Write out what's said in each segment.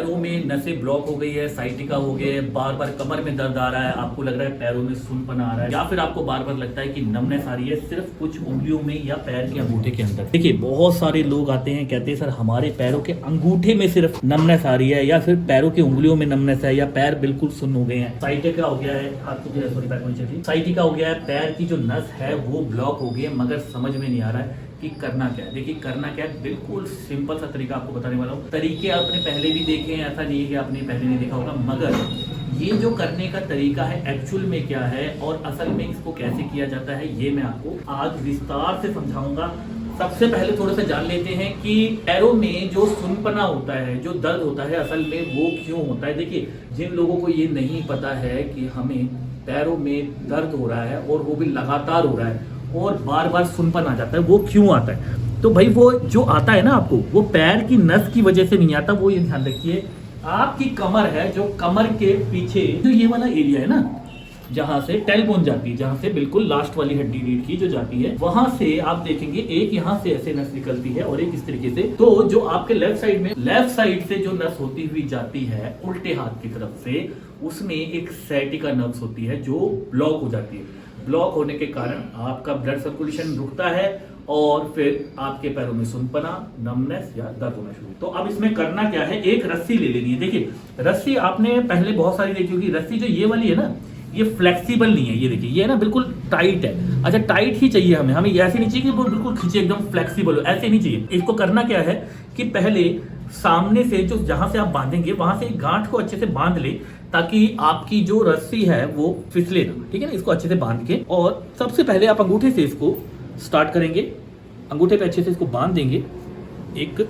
पैरों में नसें ब्लॉक हो गई है, साइटिका हो गया है, बार बार कमर में दर्द आ रहा है, आपको लग रहा है पैरों में सुनपन आ रहा है, या फिर आपको बार बार लगता है कि नमनेस आ रही है सिर्फ कुछ उंगलियों में या पैर के अंगूठे के अंदर। देखिए बहुत सारे लोग आते हैं कहते हैं सर हमारे पैरों के अंगूठे में सिर्फ नमनेस आ रही है, या फिर पैरों की उंगलियों में नमनेस है, या पैर बिल्कुल सुन्न हो गए हैं। साइटिका हो गया है, हाथ को सॉरी पैर को नीचे की साइटिका हो गया है, पैर की जो नस है वो ब्लॉक हो गई है, मगर समझ में नहीं आ रहा है कि करना क्या है। देखिए करना क्या है, बिल्कुल सिंपल सा तरीका आपको बताने वाला हूँ। तरीके आपने पहले भी देखे हैं, ऐसा नहीं है कि आपने पहले नहीं देखा होगा, मगर ये जो करने का तरीका है एक्चुअल में क्या है और असल में इसको कैसे किया जाता है ये मैं आपको आज विस्तार से समझाऊंगा। सबसे पहले थोड़ा सा जान लेते हैं कि पैरों में जो सुनपना होता है, जो दर्द होता है, असल में वो क्यों होता है। देखिए जिन लोगों को ये नहीं पता है कि हमें पैरों में दर्द हो रहा है और वो भी लगातार हो रहा है और बार बार सुनपन आ जाता है, वो क्यों आता है, तो भाई वो जो आता है ना आपको, वो पैर की नस की वजह से नहीं आता। वो ये ध्यान रखिए, आपकी कमर है, जो कमर के पीछे जो ये वाला एरिया है ना, जहां से टेलबोन जाती है, जहां से बिल्कुल लास्ट वाली हड्डी रीढ़ की जो जाती है, वहां से आप देखेंगे एक यहाँ से ऐसे नस निकलती है और एक इस तरीके से। तो जो आपके लेफ्ट साइड में, लेफ्ट साइड से जो नस होती हुई जाती है उल्टे हाथ की तरफ से, उसमें एक सैटिका नर्व्स होती है जो ब्लॉक हो जाती है। ब्लॉक होने के कारण आपका ब्लड सर्कुलेशन रुकता है और फिर आपके पैरों में सुनपना, नमनेस या दर्द होना शुरू। तो अब इसमें करना क्या है, एक रस्सी ले लेनी है। देखिए रस्सी आपने पहले बहुत सारी देखी होगी, रस्सी जो ये वाली है ना, ये फ्लेक्सिबल नहीं है। ये देखिए ये ना बिल्कुल टाइट है। अच्छा टाइट ही चाहिए हमें, हमें ऐसे नहीं चाहिए कि वो बिल्कुल खींचे एकदम फ्लेक्सिबल हो, ऐसे नहीं चाहिए। इसको करना क्या है कि पहले सामने से जो जहां से आप बांधेंगे वहां से गांठ को अच्छे से बांध ले, ताकि आपकी जो रस्सी है वो फिसले ना, ठीक है ना। इसको अच्छे से बांध के, और सबसे पहले आप अंगूठे से इसको स्टार्ट करेंगे, अंगूठे पे अच्छे से इसको बांध देंगे एक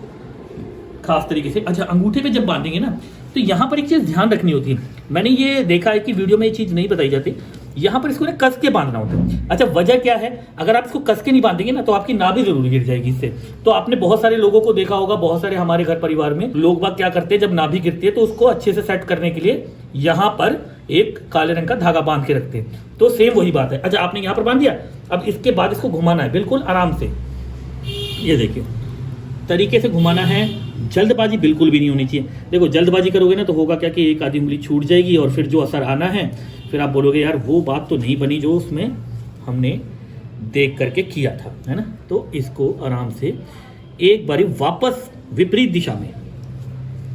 खास तरीके से। अच्छा अंगूठे पे जब बांधेंगे ना, तो यहाँ पर एक चीज ध्यान रखनी होती है, मैंने ये देखा है कि वीडियो में ये चीज नहीं बताई जाती, यहाँ पर इसको ना कस के बांधना होता है। अच्छा वजह क्या है, अगर आप इसको कस के नहीं बांधेंगे ना तो आपकी नाभि जरूर गिर जाएगी इससे। तो आपने बहुत सारे लोगों को देखा होगा, बहुत सारे हमारे घर परिवार में लोग बाग क्या करते हैं, जब नाभि गिरती है तो उसको अच्छे से सेट करने के लिए यहाँ पर एक काले रंग का धागा बांध के रखते हैं। तो सेम वही बात है। अच्छा आपने यहाँ पर बांध दिया, अब इसके बाद इसको घुमाना है बिल्कुल आराम से, ये देखिए तरीके से घुमाना है, जल्दबाजी बिल्कुल भी नहीं होनी चाहिए। देखो जल्दबाजी करोगे ना तो होगा क्या कि एक आधी उंगली छूट जाएगी और फिर जो असर आना है फिर आप बोलोगे यार वो बात तो नहीं बनी जो उसमें हमने देख करके किया था, है ना। तो इसको आराम से एक बारी वापस विपरीत दिशा में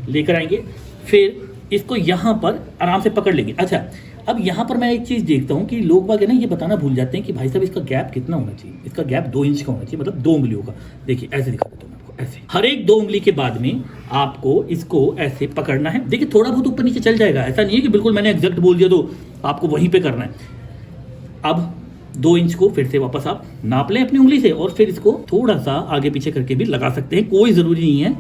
लेकर आएंगे, फिर इसको यहाँ पर आराम से पकड़ लेंगे। अच्छा अब यहाँ पर मैं एक चीज़ देखता हूँ कि लोग बाग है ना ये बताना भूल जाते हैं कि भाई साहब इसका गैप कितना होना चाहिए। इसका गैप 2 इंच का होना चाहिए, मतलब 2 उंगलियों का। देखिए ऐसे दिखा देता हूँ आपको, ऐसे हर एक 2 उंगली के बाद में आपको इसको ऐसे पकड़ना है। देखिए थोड़ा बहुत ऊपर नीचे चल जाएगा, ऐसा नहीं है कि बिल्कुल मैंने एग्जैक्ट बोल दिया तो आपको वहीं पर करना है। अब 2 इंच को फिर से वापस आप नाप लें अपनी उंगली से, और फिर इसको थोड़ा सा आगे पीछे करके भी लगा सकते हैं, कोई ज़रूरी नहीं है।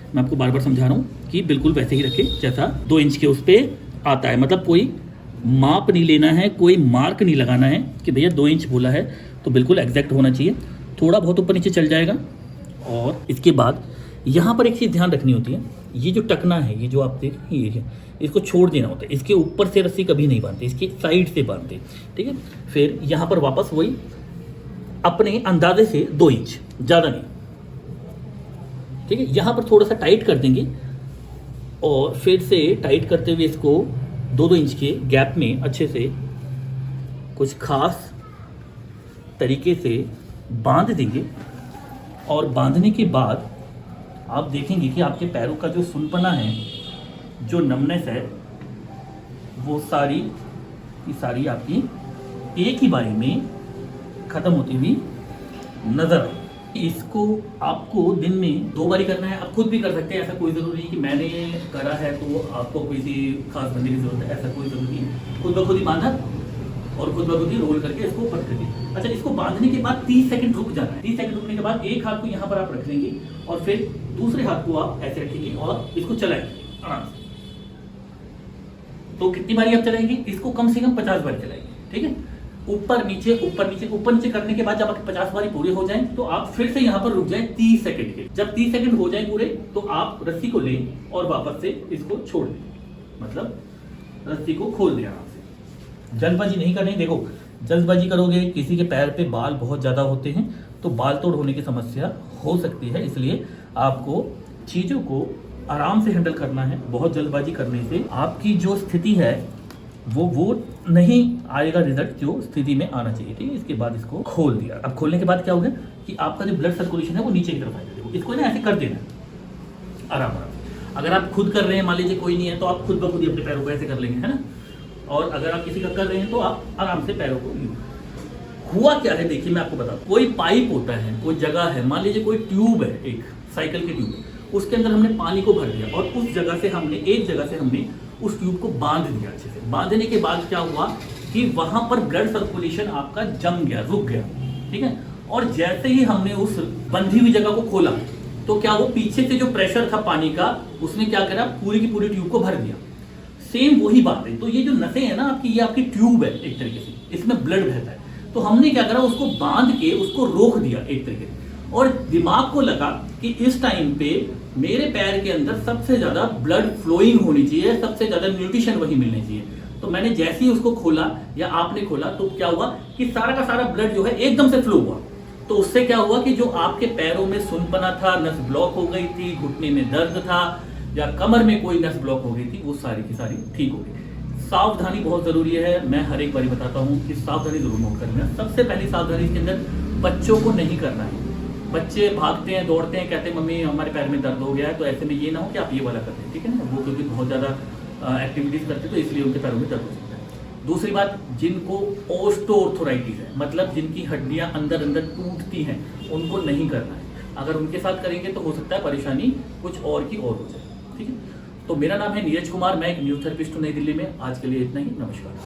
मैं आपको बार बार समझा रहा हूँ कि बिल्कुल वैसे ही रखें जैसा 2 इंच के उस पर आता है। मतलब कोई माप नहीं लेना है, कोई मार्क नहीं लगाना है कि भैया 2 इंच बोला है तो बिल्कुल एग्जैक्ट होना चाहिए। थोड़ा बहुत ऊपर नीचे चल जाएगा। और इसके बाद यहाँ पर एक चीज़ ध्यान रखनी होती है, ये जो टकना है, ये जो आप देख रहे हैं, ये इसको छोड़ देना होता है। इसके ऊपर से रस्सी कभी नहीं बांधते, इसके साइड से बांधते, ठीक है। फिर यहाँ पर वापस वही अपने अंदाजे से 2 इंच, ज़्यादा नहीं, ठीक है। यहाँ पर थोड़ा सा टाइट कर देंगे और फिर से टाइट करते हुए इसको 2-2 इंच के गैप में अच्छे से कुछ खास तरीके से बांध देंगे। और बांधने के बाद आप देखेंगे कि आपके पैरों का जो सुनपना है, जो नमनेस है, वो सारी की सारी आपकी एक ही बारी में ख़त्म होती हुई नज़र आए। इसको आपको दिन में 2 बारी करना है। आप खुद भी कर सकते हैं, ऐसा कोई ज़रूरी नहीं कि मैंने करा है तो आपको किसी खास बंदे की ज़रूरत है, ऐसा कोई ज़रूरी नहीं। खुद ब खुद ही बांधा और खुद ब खुद ही रोल करके इसको ऊपर कर दिया। अच्छा इसको बांधने के बाद 30 सेकंड रुक जाना है। 30 सेकंड रुकने के बाद एक हाथ को यहाँ पर आप रख लेंगे और फिर दूसरे हाथ को आप ऐसे रखेंगे और इसको चलाएंगे आराम से। तो कितनी बारी आप चलाएंगे इसको, कम से कम 50 बारी चलाएंगे, ठीक है। ऊपर नीचे ऊपर नीचे ऊपर नीचे करने के बाद जब आपके 50 बारी पूरे हो जाएं तो आप फिर से यहाँ पर रुक जाएं 30 सेकंड के। जब 30 सेकंड हो जाएं पूरे तो आप रस्सी को लें और वापस से इसको छोड़ दें, मतलब रस्सी को खोल दें आराम से। जल्दबाजी नहीं करनी। देखो जल्दबाजी करोगे, किसी के पैर पे बाल बहुत ज़्यादा होते हैं तो बाल तोड़ होने की समस्या हो सकती है, इसलिए आपको चीज़ों को आराम से हैंडल करना है। बहुत जल्दबाजी करने से आपकी जो स्थिति है वो नहीं आएगा रिजल्ट जो स्थिति में आना चाहिए। ठीक है, इसके बाद इसको खोल दिया। अब खोलने के बाद क्या होगा कि आपका जो ब्लड सर्कुलेशन है वो नीचे की तरफ आएगा। देखो इसको ना ऐसे कर देना आराम आराम। अगर आप खुद कर रहे हैं, मान लीजिए कोई नहीं है, तो आप खुद ब खुद ही अपने पैरों को ऐसे कर लेंगे, है ना। और अगर आप किसी का कर रहे हैं तो आप आराम से पैरों को हुआ क्या है देखिए, मैं आपको बताऊं। कोई पाइप होता है, कोई जगह है, मान लीजिए कोई ट्यूब है, एक साइकिल की ट्यूब है, उसके अंदर हमने पानी को भर दिया और उस जगह से हमने एक जगह से हमने उस ट्यूब को बांध दिया अच्छे से। बांधने के बाद क्या हुआ कि वहां पर ब्लड सर्कुलेशन आपका जम गया, रुक गया। ठीक है, और जैसे ही हमने उस बंधी हुई जगह को खोला तो क्या वो पीछे से जो प्रेशर था पानी का उसने क्या करा, पूरी की पूरी ट्यूब को भर दिया। सेम वही बात है। तो ये जो नसें है ना आपकी, ये आपकी ट्यूब है एक तरीके से, इसमें ब्लड बहता है। तो हमने क्या करा, उसको बांध के उसको रोक दिया एक तरीके से। और दिमाग को लगा कि इस टाइम पे मेरे पैर के अंदर सबसे ज्यादा ब्लड फ्लोइंग होनी चाहिए, सबसे ज्यादा न्यूट्रिशन वही मिलनी चाहिए। तो मैंने जैसे ही उसको खोला या आपने खोला तो क्या हुआ कि सारा का सारा ब्लड जो है एकदम से फ्लो हुआ। तो उससे क्या हुआ कि जो आपके पैरों में सुनपना था, नस ब्लॉक हो गई थी, घुटने में दर्द था या कमर में कोई नस ब्लॉक हो गई थी, वो सारी की सारी ठीक हो गई। सावधानी बहुत जरूरी है। मैं हर एक बार बताता हूँ कि सावधानी जरूर नोट करना। सबसे पहली सावधानी इसके अंदर बच्चों को नहीं करना है। बच्चे भागते हैं, दौड़ते हैं, कहते हैं मम्मी हमारे पैर में दर्द हो गया है। तो ऐसे में ये ना हो कि आप ये वाला करते हैं, ठीक है ना। वो क्योंकि बहुत ज़्यादा एक्टिविटीज़ करते हैं तो इसलिए उनके पैरों में दर्द हो सकता है। दूसरी बात, जिनको ऑस्टोआर्थराइटिस है, मतलब जिनकी हड्डियां अंदर अंदर टूटती हैं, उनको नहीं करना है। अगर उनके साथ करेंगे तो हो सकता है परेशानी कुछ और की और हो जाए। ठीक है, तो मेरा नाम है नीरज कुमार, मैं एक न्यूरोथेरेपिस्ट हूँ नई दिल्ली में। आज के लिए इतना ही, नमस्कार।